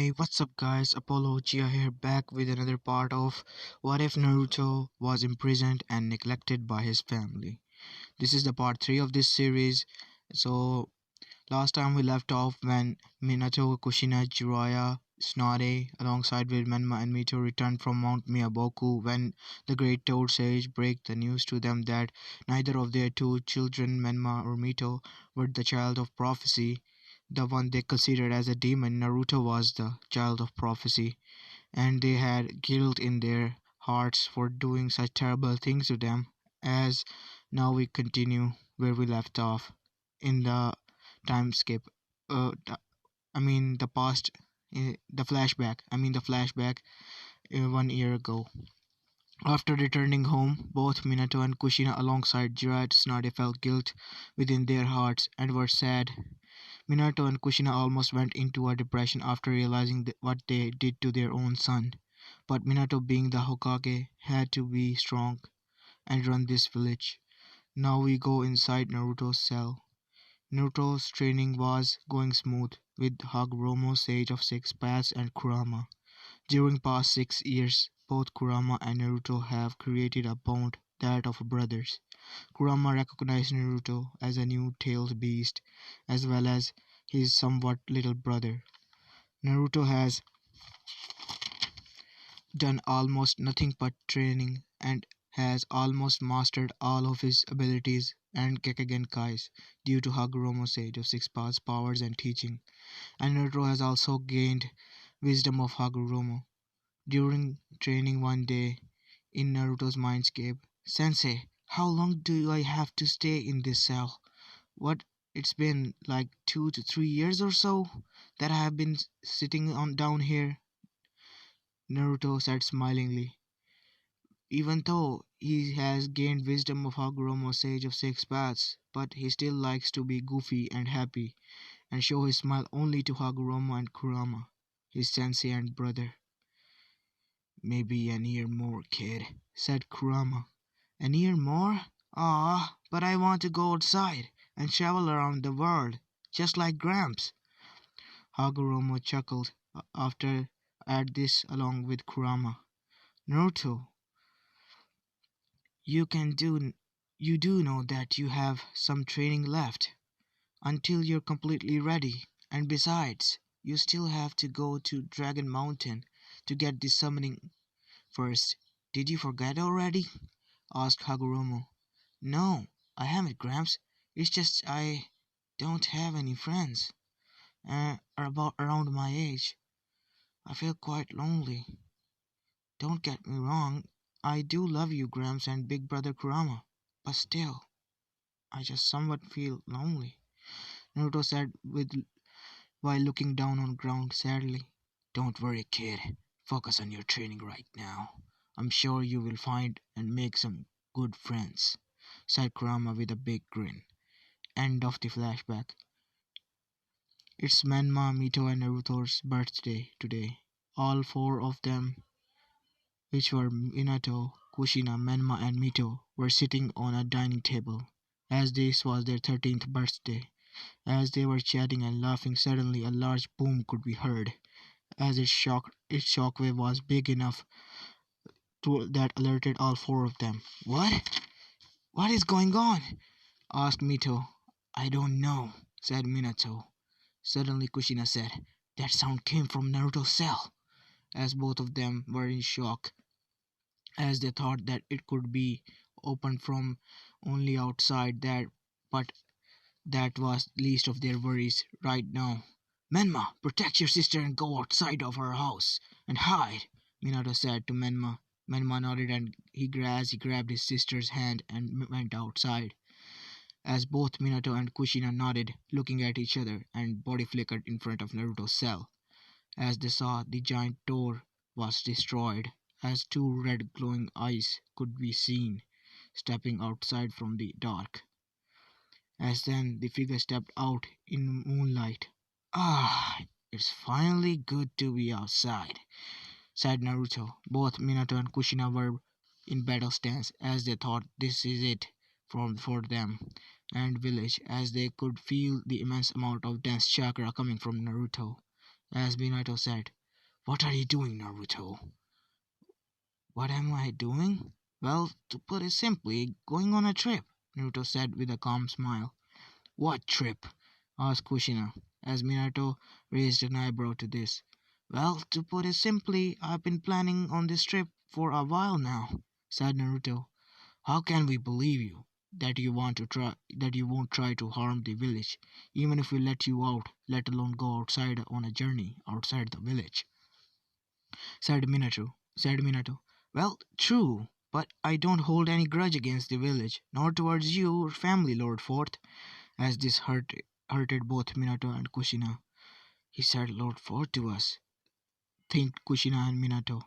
What's up guys? Apollo Gia here, back with another part of What If Naruto Was Imprisoned and Neglected by His Family. This is the part 3 of this series. So last time we left off when Minato, Kushina, Jiraiya, Tsunade alongside with Menma and Mito returned from Mount Miyaboku when the great Toad Sage break the news to them that neither of their two children, Menma or Mito, were the child of prophecy. The one they considered as a demon, Naruto, was the child of prophecy, and they had guilt in their hearts for doing such terrible things to them. As now we continue where we left off in the time skip. The past, the flashback. The flashback 1 year ago. After returning home, both Minato and Kushina, alongside Jiraiya and Tsunade, felt guilt within their hearts and were sad. Minato and Kushina almost went into a depression after realizing what they did to their own son. But Minato, being the Hokage, had to be strong and run this village. Now we go inside Naruto's cell. Naruto's training was going smooth with Hagoromo, Sage of Six Paths, and Kurama. During past 6 years, both Kurama and Naruto have created a bond, that of brothers. Kurama recognized Naruto as a new tailed beast, as well as his somewhat little brother. Naruto has done almost nothing but training and has almost mastered all of his abilities and Gekkei's due to Hagoromo's Sage of Six Paths powers and teaching. And Naruto has also gained wisdom of Hagoromo. During training one day in Naruto's mindscape, Sensei, how long do I have to stay in this cell? What, it's been like 2 to 3 years or so that I have been sitting on down here, Naruto said smilingly. Even though he has gained wisdom of Hagoromo, Sage of Six Paths, but he still likes to be goofy and happy and show his smile only to Hagoromo and Kurama, his sensei and brother. Maybe an year more, kid, said Kurama. An year more? Ah, but I want to go outside and travel around the world, just like Gramps. Hagoromo chuckled after at this along with Kurama. Naruto, you can do you do know that you have some training left until you're completely ready. And besides, you still have to go to Dragon Mountain to get the summoning first. Did you forget already? Asked Hagoromo. No, I haven't, Gramps. It's just I don't have any friends about around my age. I feel quite lonely. Don't get me wrong, I do love you, Gramps and Big Brother Kurama, but still, I just somewhat feel lonely, Naruto said while looking down on ground sadly. Don't worry, kid. Focus on your training right now. I'm sure you will find and make some good friends, said Kurama with a big grin. End of the flashback. It's Menma, Mito, and Naruto's birthday today. All four of them, which were Minato, Kushina, Menma, and Mito, were sitting on a dining table, as this was their 13th birthday. As they were chatting and laughing, suddenly a large boom could be heard, as its shockwave was big enough that alerted all four of them. What? What is going on? Asked Mito. I don't know, said Minato. Suddenly Kushina said, that sound came from Naruto's cell, as both of them were in shock, as they thought that it could be opened from only outside that, but that was least of their worries right now. Menma, protect your sister and go outside of her house and hide, Minato said to Menma. Menma nodded and he grabbed his sister's hand and went outside. As both Minato and Kushina nodded, looking at each other, and body flickered in front of Naruto's cell, as they saw the giant door was destroyed, as two red glowing eyes could be seen stepping outside from the dark. As then the figure stepped out in the moonlight. Ah, it's finally good to be outside, said Naruto. Both Minato and Kushina were in battle stance, as they thought this is it for them and village, as they could feel the immense amount of dense chakra coming from Naruto. as Minato said. What are you doing, Naruto? What am I doing? Well, to put it simply, going on a trip, Naruto said with a calm smile. What trip? Asked Kushina, as Minato raised an eyebrow to this. Well, to put it simply, I've been planning on this trip for a while now, said Naruto. How can we believe you that you won't try to harm the village, even if we let you out, let alone go outside on a journey outside the village? Said Minato. Well, true, but I don't hold any grudge against the village, nor towards you or family, Lord Forth, as this hurted both Minato and Kushina. He said Lord Forth to us, think Kushina and Minato.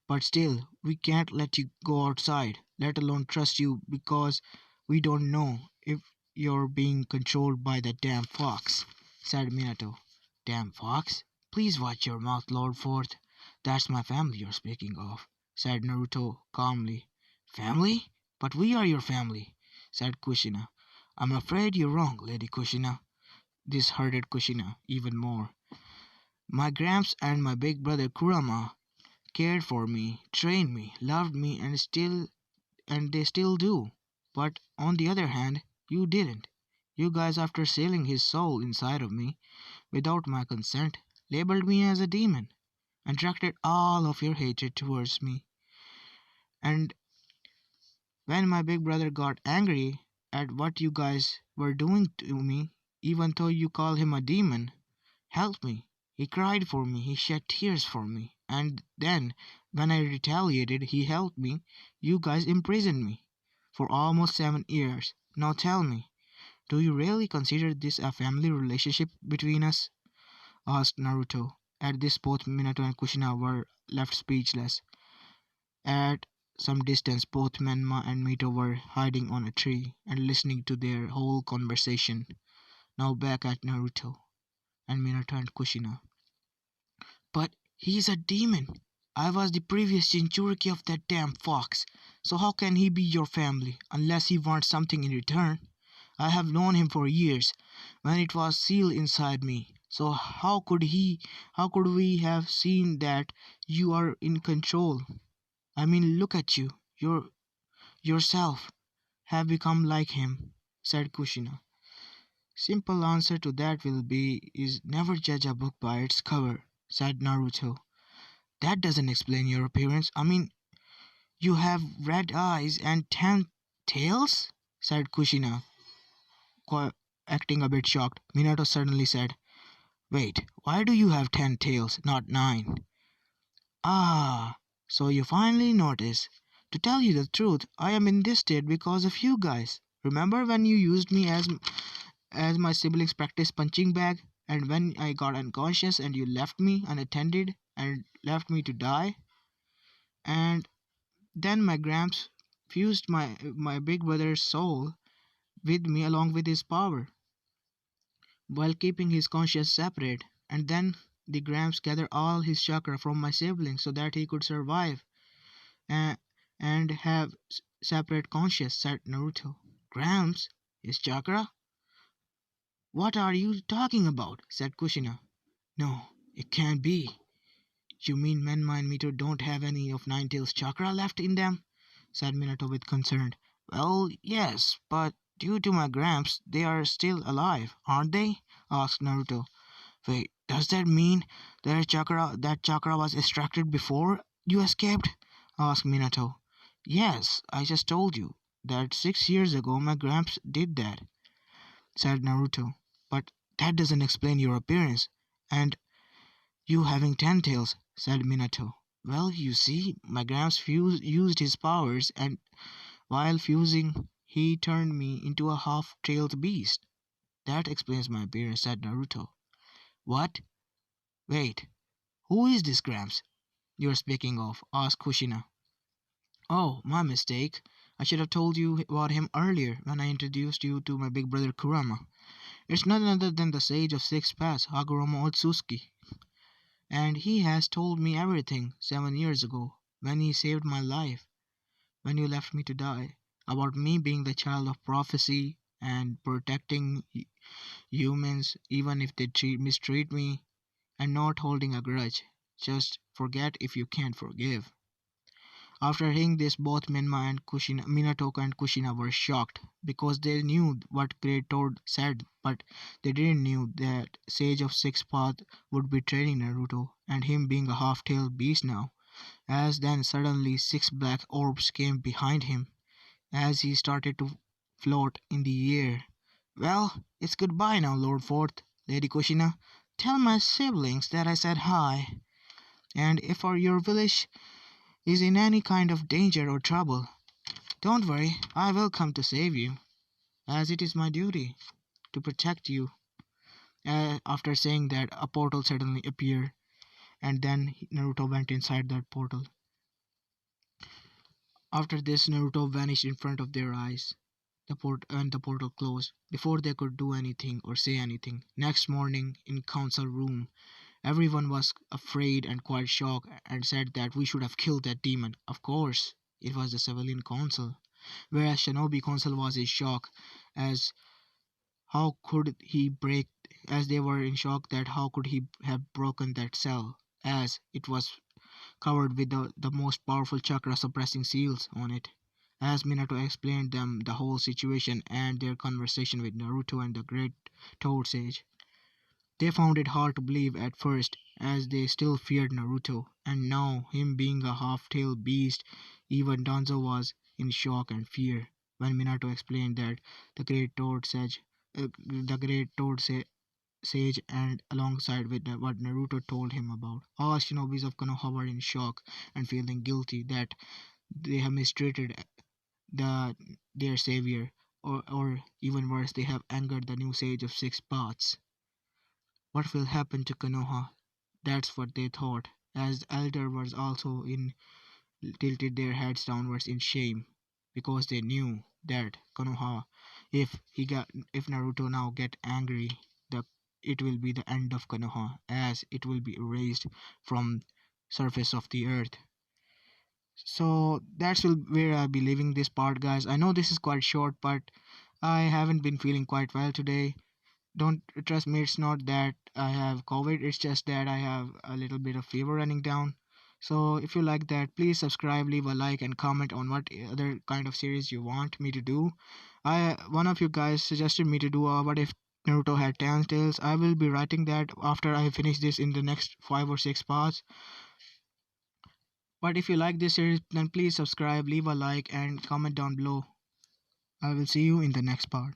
But still, we can't let you go outside, let alone trust you because we don't know if you're being controlled by that damn fox, said Minato. Damn fox? Please watch your mouth, Lord Forth. That's my family you're speaking of, said Naruto calmly. Family? But we are your family, said Kushina. I'm afraid you're wrong, Lady Kushina. This hurted Kushina even more. My Gramps and my big brother Kurama cared for me, trained me, loved me, and they still do. But on the other hand, you didn't. You guys, after sealing his soul inside of me without my consent, labeled me as a demon and directed all of your hatred towards me. And when my big brother got angry at what you guys were doing to me, even though you call him a demon, helped me. He cried for me, he shed tears for me. And then, when I retaliated, he helped me. You guys imprisoned me for almost 7 years. Now tell me, do you really consider this a family relationship between us? Asked Naruto. At this, both Minato and Kushina were left speechless. At some distance, both Menma and Mito were hiding on a tree and listening to their whole conversation. Now back at Naruto and Minato and Kushina. But he's a demon. I was the previous Jinchuriki of that damn fox. So how can he be your family, unless he wants something in return? I have known him for years, when it was sealed inside me. So how could we have seen that you are in control? I mean, look at you. Yourself have become like him, said Kushina. Simple answer to that will be is never judge a book by its cover, said Naruto. That doesn't explain your appearance. I mean, you have red eyes and 10 tails? Said Kushina, acting a bit shocked. Minato suddenly said, Wait, why do you have 10 tails, not 9? Ah, so you finally notice. To tell you the truth, I am in this state because of you guys. Remember when you used me as my siblings' practice punching bag? And when I got unconscious and you left me unattended and left me to die? And then my Gramps fused my big brother's soul with me along with his power, while keeping his conscience separate. And then the Gramps gathered all his chakra from my siblings so that he could survive and, and have separate conscience, said Naruto. Gramps? His chakra? What are you talking about? Said Kushina. No, it can't be. You mean Menma and Mito don't have any of Ninetales' chakra left in them? Said Minato with concern. Well, yes, but due to my Gramps, they are still alive, aren't they? Asked Naruto. Wait, does that mean that chakra was extracted before you escaped? Asked Minato. Yes, I just told you that 6 years ago my Gramps did that, said Naruto. But that doesn't explain your appearance. And you having 10 tails, said Minato. Well, you see, my Gramps used his powers, and while fusing, he turned me into a half-tailed beast. That explains my appearance, said Naruto. What? Wait, who is this Gramps you're speaking of? Asked Kushina. Oh, my mistake. I should have told you about him earlier when I introduced you to my big brother Kurama. It's none other than the sage of six paths, Hagoromo Otsutsuki. And he has told me everything 7 years ago, when he saved my life, when you left me to die, about me being the child of prophecy and protecting humans even if they mistreat me. and not holding a grudge. Just forget if you can't forgive. After hearing this, both Minato and Kushina were shocked because they knew what Great Toad said, but they didn't knew that Sage of Six Paths would be training Naruto, and him being a half-tailed beast now. As then suddenly six black orbs came behind him, as he started to float in the air. Well, it's goodbye now, Lord Fourth, Lady Kushina. Tell my siblings that I said hi, and if your village is in any kind of danger or trouble, don't worry, I will come to save you, as it is my duty to protect you. After saying that, a portal suddenly appeared, and then Naruto went inside that portal. After this, Naruto vanished in front of their eyes. The portal closed before they could do anything or say anything. Next morning, in council room, everyone was afraid and quite shocked and said that we should have killed that demon. Of course, it was the civilian council, whereas Shinobi council was in shock as how could he break as they were in shock that how could he have broken that cell as it was covered with the most powerful chakra suppressing seals on it. As Minato explained them the whole situation and their conversation with Naruto and the great Toad Sage, they found it hard to believe at first, as they still feared Naruto, and now, him being a half-tailed beast, even Danzo was in shock and fear when Minato explained that the great Sage, and alongside with what Naruto told him about. All shinobis of Konoha were in shock and feeling guilty that they have mistreated the their savior, or even worse, they have angered the new Sage of Six Paths. What will happen to Konoha? That's what they thought, as the elder was also in tilted their heads downwards in shame, because they knew that Konoha, if Naruto now get angry, the it will be the end of Konoha, as it will be erased from surface of the earth. So where I'll be leaving this part, guys. I know this is quite short, but I haven't been feeling quite well today. Don't trust me, it's not that I have COVID, it's just that I have a little bit of fever running down. So if you like that, please subscribe, leave a like, and comment on what other kind of series you want me to do. One of you guys suggested me to do a what if Naruto had 10 tails. I will be writing that after I finish this in the next 5 or 6 parts. But if you like this series, then please subscribe, leave a like, and comment down below. I will see you in the next part.